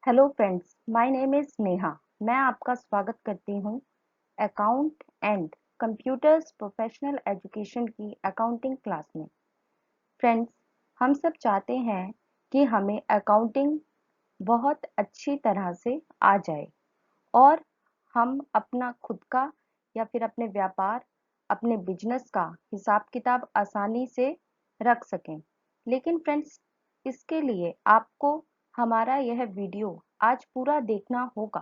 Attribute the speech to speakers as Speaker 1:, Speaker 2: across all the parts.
Speaker 1: Hello friends, my name is Neha. मैं आपका स्वागत करती हूँ account and computers professional education की अकाउंटिंग क्लास में। फ्रेंड्स, हम सब चाहते हैं कि हमें अकाउंटिंग बहुत अच्छी तरह से आ जाए और हम अपना खुद का या फिर अपने व्यापार, अपने बिजनेस का हिसाब किताब आसानी से रख सकें। लेकिन फ्रेंड्स, इसके लिए आपको हमारा यह वीडियो आज पूरा देखना होगा,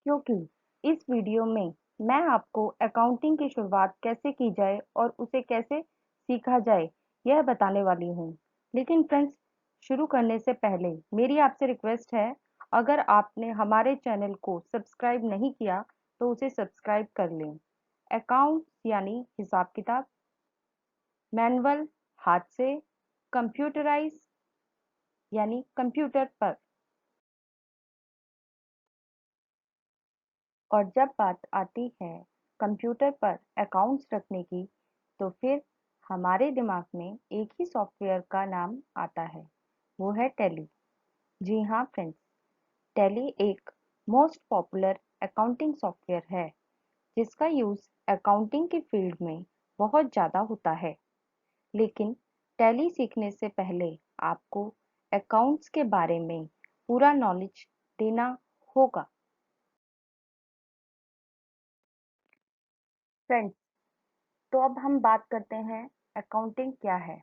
Speaker 1: क्योंकि इस वीडियो में मैं आपको अकाउंटिंग की शुरुआत कैसे की जाए और उसे कैसे सीखा जाए, यह बताने वाली हूँ। लेकिन फ्रेंड्स, शुरू करने से पहले मेरी आपसे रिक्वेस्ट है, अगर आपने हमारे चैनल को सब्सक्राइब नहीं किया तो उसे सब्सक्राइब कर लें। अकाउंट्स यानी हिसाब किताब, मैनुअल हाथ से, कंप्यूटराइज यानी कंप्यूटर पर। और जब बात आती है कंप्यूटर पर अकाउंट्स रखने की, तो फिर हमारे दिमाग में एक ही सॉफ्टवेयर का नाम आता है, वो है टैली। जी हाँ फ्रेंड्स, टैली एक मोस्ट पॉपुलर अकाउंटिंग सॉफ्टवेयर है जिसका यूज़ अकाउंटिंग की फील्ड में बहुत ज़्यादा होता है। लेकिन टैली सीखने से पहले आपको अकाउंट्स के बारे में पूरा नॉलेज देना होगा। फ्रेंड्स, तो अब हम बात करते हैं अकाउंटिंग क्या है।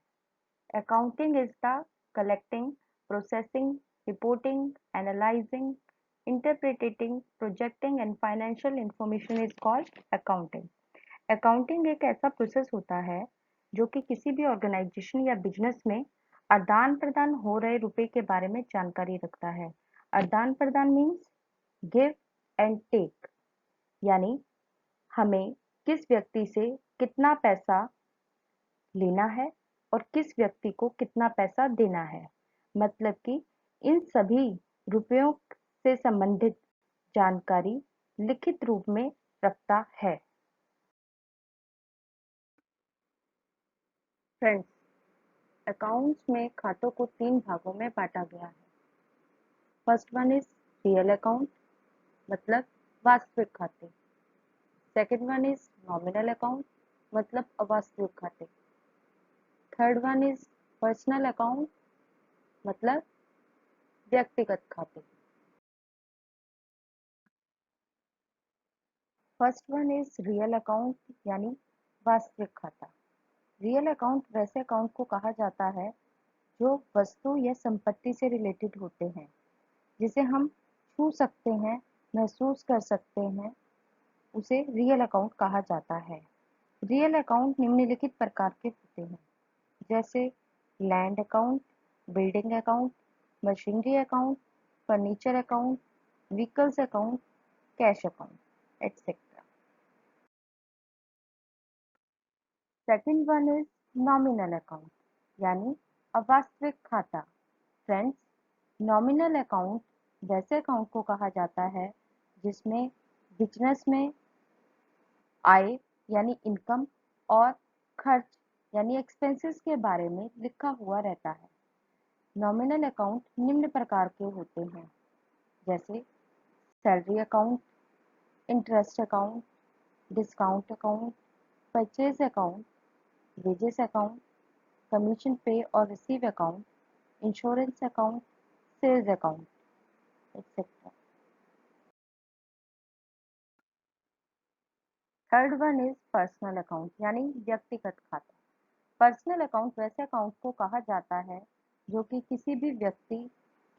Speaker 1: Accounting is the collecting, processing, reporting, analysing, interpreting, projecting and financial information is called accounting. Accounting एक ऐसा प्रोसेस होता है जो कि किसी भी ऑर्गेनाइजेशन या बिजनेस में आदान प्रदान हो रहे रुपए के बारे में जानकारी रखता है। आदान प्रदान मीन्स गिव एंड टेक, यानी हमें किस व्यक्ति से कितना पैसा लेना है और किस व्यक्ति को कितना पैसा देना है। मतलब कि इन सभी रुपयों से संबंधित जानकारी लिखित रूप में रखता है। फ्रेंड्स, अकाउंट्स में खातों को 3 भागों में बांटा गया है। First one is real account, मतलब वास्तविक खाते। Second one is nominal account, मतलब अवास्तविक खाते। Third one is personal account, मतलब व्यक्तिगत खाते। First one is real account यानी वास्तविक खाता। रियल अकाउंट वैसे अकाउंट को कहा जाता है जो वस्तु या संपत्ति से रिलेटेड होते हैं, जिसे हम छू सकते हैं, महसूस कर सकते हैं, उसे रियल अकाउंट कहा जाता है। रियल अकाउंट निम्नलिखित प्रकार के होते हैं, जैसे land account, building account, machinery account, furniture account, vehicles account, cash account etcetera. Second one is nominal account यानी अवास्तविक खाता। फ्रेंड्स, नॉमिनल अकाउंट वैसे अकाउंट को कहा जाता है जिसमें बिजनेस में आय यानी इनकम और खर्च यानी एक्सपेंसेस के बारे में लिखा हुआ रहता है। नॉमिनल अकाउंट निम्न प्रकार के होते हैं, जैसे salary account, interest account, discount account, purchase account, wages account, commission pay और receive account, insurance account, sales account etcetera. Third one is personal account यानी व्यक्तिगत खाता। पर्सनल अकाउंट वैसे अकाउंट को कहा जाता है जो कि किसी भी व्यक्ति,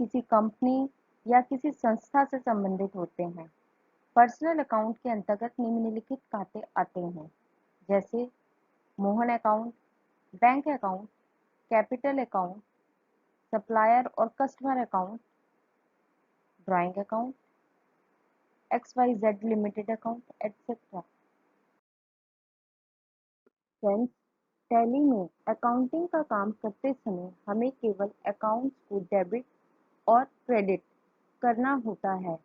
Speaker 1: किसी कंपनी या किसी संस्था से संबंधित होते हैं। पर्सनल अकाउंट के अंतर्गत निम्नलिखित खाते आते हैं, जैसे Mohan account, bank account, capital account, supplier और customer account, drawing account, XYZ limited account etcetera. Friends, Tally में अकाउंटिंग का काम करते समय हमें केवल अकाउंट्स को डेबिट और क्रेडिट करना होता है।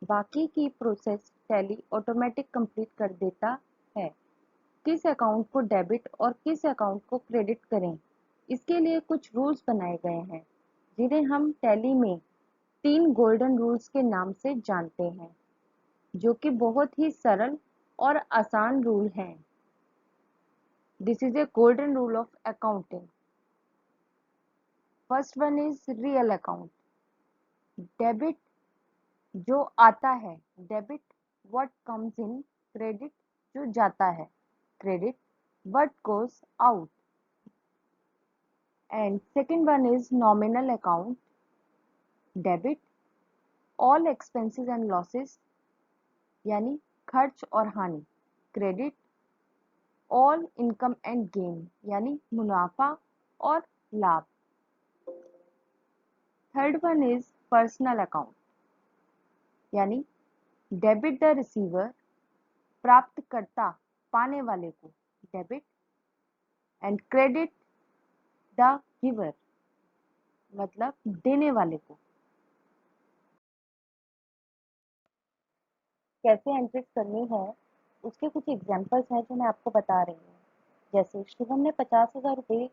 Speaker 1: बाकी की प्रोसेस टैली ऑटोमेटिक कंप्लीट कर देता है। किस अकाउंट को डेबिट और किस अकाउंट को क्रेडिट करें, इसके लिए कुछ रूल्स बनाए गए हैं जिन्हें हम टैली में 3 गोल्डन रूल्स के नाम से जानते हैं, जो कि बहुत ही सरल और आसान रूल हैं। This is a golden rule of accounting. First one is real account. Debit जो आता है, debit what comes in, credit जो जाता है, credit what goes out. And second one is nominal account. Debit all expenses and losses यानी खर्च और हानि, credit all income and gain यानी मुनाफा और लाभ। Third one is personal account यानी डेबिट द रिसीवर, प्राप्तकर्ता पाने वाले को debit, and credit the giver मतलब देने वाले को। कैसे एंट्रीज करनी है उसके कुछ एग्जांपल्स हैं जो मैं आपको बता रही हूँ। जैसे शिवम ने 50,000 रुपये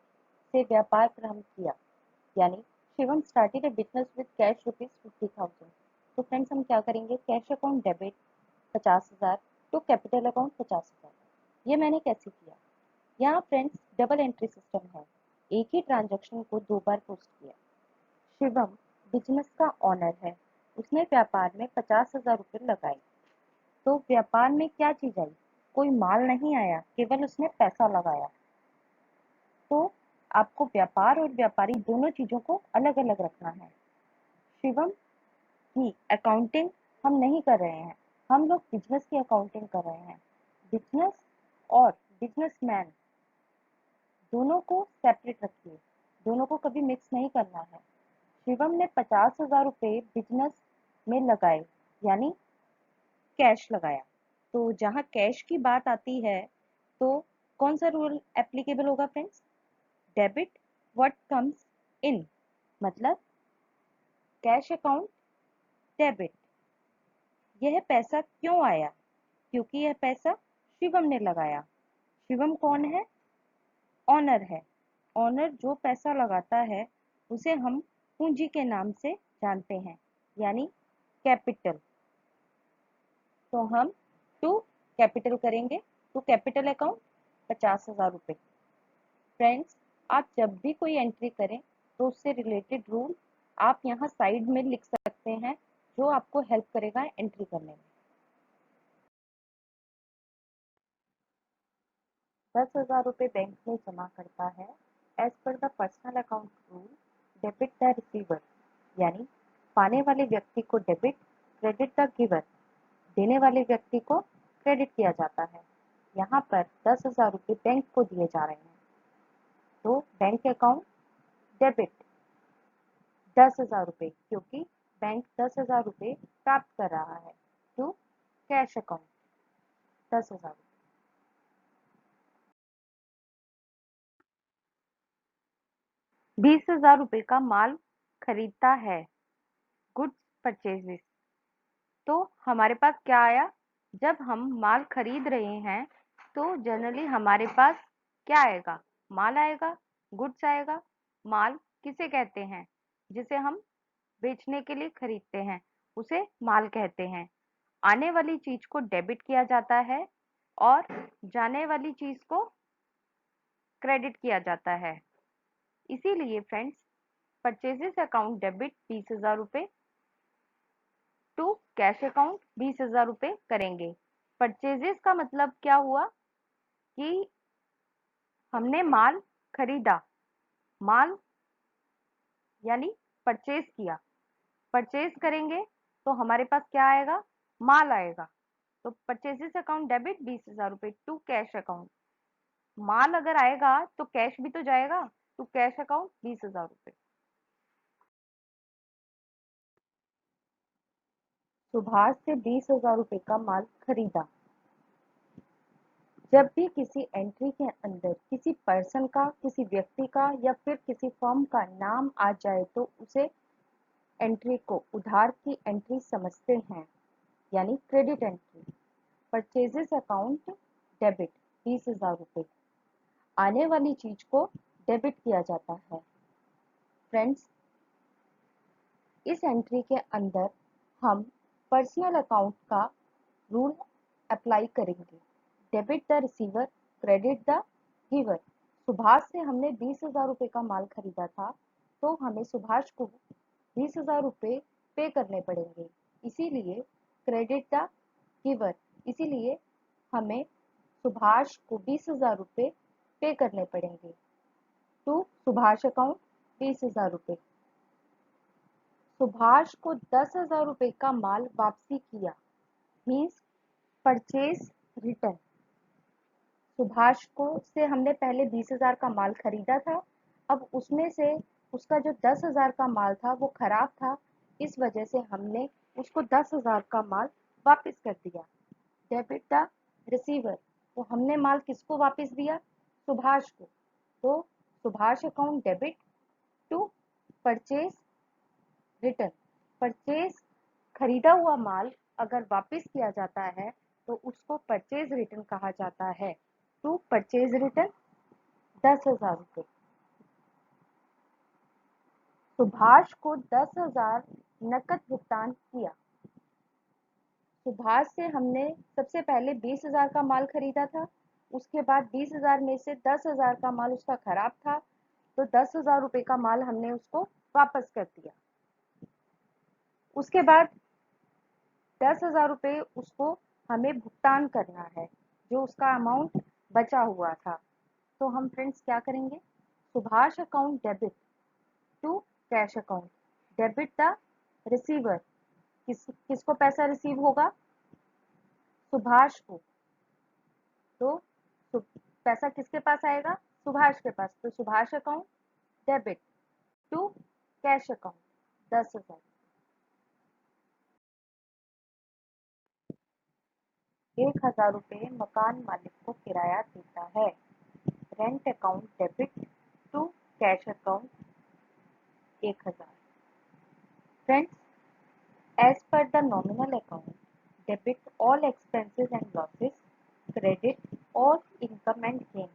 Speaker 1: से व्यापार प्रारंभ किया, यानी Shivam started a business with cash rupees 50,000। तो फ्रेंड्स हम क्या करेंगे, cash account debit 50,000 to capital account 50,000। ये मैंने कैसे किया, यहाँ फ्रेंड्स डबल एंट्री सिस्टम है, एक ही ट्रांजैक्शन को 2 बार पोस्ट किया। शिवम बिजनेस का ऑनर है, उसने व्यापार में 50,000 रुपये लगाए। तो व्यापार में क्या चीज आई, कोई माल नहीं आया, केवल उसने पैसा लगाया। तो आपको व्यापार और व्यापारी दोनों चीजों को अलग अलग रखना है। शिवम की अकाउंटिंग हम नहीं कर रहे हैं, हम लोग बिजनेस की अकाउंटिंग कर रहे हैं। बिजनेस और बिजनेसमैन दोनों को सेपरेट रखिए, दोनों को कभी मिक्स नहीं करना है। शिवम ने 50,000 रुपये बिजनेस में लगाए, यानी कैश लगाया। तो जहाँ कैश की बात आती है तो कौन सा रूल एप्लीकेबल होगा फ्रेंड्स, डेबिट व्हाट कम्स इन, मतलब कैश अकाउंट डेबिट। यह पैसा क्यों आया, क्योंकि यह पैसा शिवम ने लगाया। शिवम कौन है, ऑनर है। ऑनर जो पैसा लगाता है उसे हम पूंजी के नाम से जानते हैं, यानी कैपिटल। तो हम टू कैपिटल करेंगे, टू कैपिटल अकाउंट 50,000 रुपये। फ्रेंड्स आप जब भी कोई एंट्री करें तो उससे रिलेटेड रूल आप यहाँ साइड में लिख सकते हैं, जो आपको हेल्प करेगा एंट्री करने में। 10,000 रुपये बैंक में जमा करता है, as per the personal account rule debit the receiver, यानी पाने वाले व्यक्ति को डेबिट, क्रेडिट द गिवर, देने वाले व्यक्ति को क्रेडिट किया जाता है। यहाँ पर 10,000 रुपये बैंक को दिए जा रहे हैं, तो बैंक अकाउंट डेबिट 10,000 रुपये, क्योंकि बैंक 10,000 रुपये प्राप्त कर रहा है, टू कैश अकाउंट 10,000। 20,000 रुपये का माल खरीदता है, गुड्स परचेजेस। तो हमारे पास क्या आया, जब हम माल खरीद रहे हैं तो जनरली हमारे पास क्या आएगा, माल आएगा, गुड्स आएगा। माल किसे कहते हैं, जिसे हम बेचने के लिए खरीदते हैं उसे माल कहते हैं। आने वाली चीज को डेबिट किया जाता है और जाने वाली चीज को क्रेडिट किया जाता है। इसीलिए फ्रेंड्स परचेजेस अकाउंट डेबिट 20,000 रुपये टू कैश अकाउंट 20,000 रुपये करेंगे। परचेजेस का मतलब क्या हुआ कि हमने माल खरीदा, माल यानी परचेज किया, परचेज करेंगे तो हमारे पास क्या आएगा, माल आएगा। तो परचेजेस अकाउंट डेबिट 20,000 रुपये टू कैश अकाउंट। माल अगर आएगा तो कैश भी तो जाएगा, टू कैश अकाउंट 20,000 रुपये। सुभाष से 20,000 रुपये का माल खरीदा। जब भी किसी एंट्री के अंदर किसी पर्सन का, किसी व्यक्ति का या फिर किसी फर्म का नाम आ जाए तो उसे एंट्री को उधार की एंट्री समझते हैं, यानी credit entry. Purchases account debit 20,000 रुपये, आने वाली चीज को डेबिट किया जाता है। फ्रेंड्स, इस एंट्री के अंदर हम पर्सनल अकाउंट का रूल अप्लाई करेंगे। Debit the receiver, credit the giver. Subhash से हमने 20,000 रुपये का माल खरीदा था, तो हमें सुभाष को 20,000 रुपये पे करने पड़ेंगे, इसीलिए क्रेडिट द गिवर, इसीलिए हमें सुभाष को 20,000 रुपये पे करने पड़ेंगे। टू सुभाष अकाउंट 20,000 रुपये। सुभाष को 10,000 रुपये का माल वापसी किया, मीन्स परचेज रिटर्न। सुभाष को से हमने पहले 20,000 का माल खरीदा था, अब उसमें से उसका जो 10,000 का माल था वो खराब था, इस वजह से हमने उसको 10,000 का माल वापस कर दिया। डेबिट द रिसीवर, तो हमने माल किसको वापस दिया? सुभाष को, तो Subhash account debit to purchase return. Purchase खरीदा हुआ माल अगर वापस किया जाता है तो उसको परचेज रिटर्न कहा जाता है। टू परचेज रिटर्न 10,000 रुपये। सुभाष को 10,000 नकद भुगतान किया। सुभाष से हमने सबसे पहले 20,000 का माल खरीदा था, उसके बाद 20,000 में से 10,000 का माल उसका खराब था, तो 10,000 रुपये का माल हमने उसको वापस कर दिया। उसके बाद 10,000 रुपये उसको हमें भुगतान करना है, जो उसका अमाउंट बचा हुआ था। तो हम फ्रेंड्स क्या करेंगे? Subhash account debit to cash account. Debit the receiver, किसको पैसा रिसीव होगा? सुभाष को, तो पैसा किसके पास आएगा? सुभाष के पास, तो Subhash account debit to cash account 10,000। 1,000 रुपये मकान मालिक को किराया देता है। Rent account debit to cash account 1,000। Friends, as per the nominal account, debit all expenses and losses, credit all income and gain।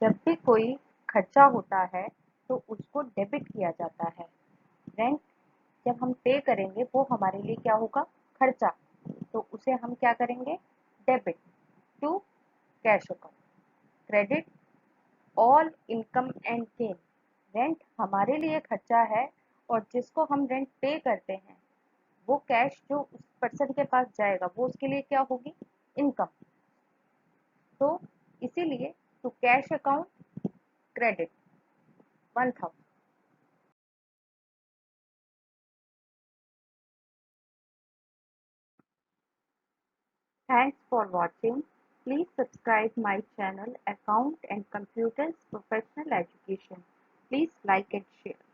Speaker 1: जब भी कोई खर्चा होता है तो उसको डेबिट किया जाता है। रेंट जब हम पे करेंगे वो हमारे लिए क्या होगा? खर्चा, तो उसे हम क्या करेंगे? Debit to cash account. Credit all income and gain. Rent हमारे लिए खर्चा है और जिसको हम रेंट पे करते हैं वो कैश जो उस पर्सन के पास जाएगा वो उसके लिए क्या होगी? इनकम। तो इसीलिए to cash account credit 1,000। Thanks for watching. Please subscribe my channel Account and Computers Professional Education. Please like and share.